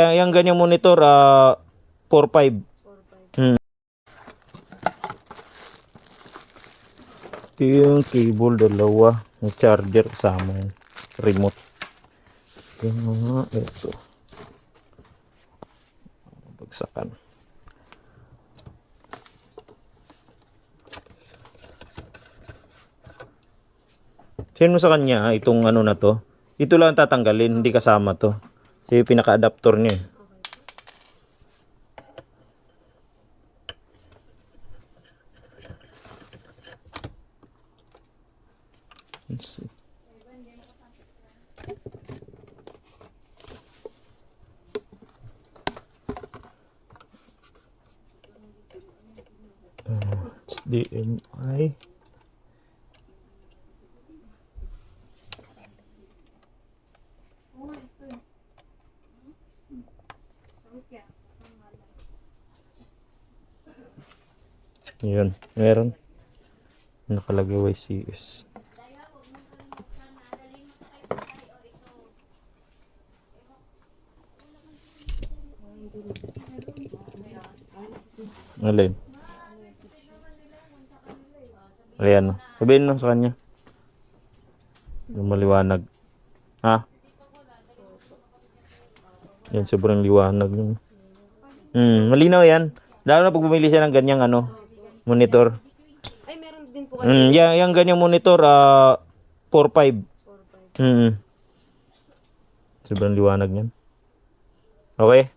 Yung ganyang monitor, 4.5. Ito yung cable, dalawa. May charger kasama yan. Remote. Ito. Bagsakan. Sino mo sa kanya, itong ano na to. Ito lang tatanggalin, hindi kasama to. So yung pinaka-adapter niya. Let's see. HDMI. Yun, meron. Nakalagay YCS. Alin? Ayan. Sabihin mo sa kanya. Yung maliwanag. Ha? Yan, sobrang liwanag. Malinaw yan. Lalo na pag bumili siya ng ganyang monitor. Ay, meron din po kayo. Yung ganyang monitor, 4.5. Sobrang liwanag yan. Okay?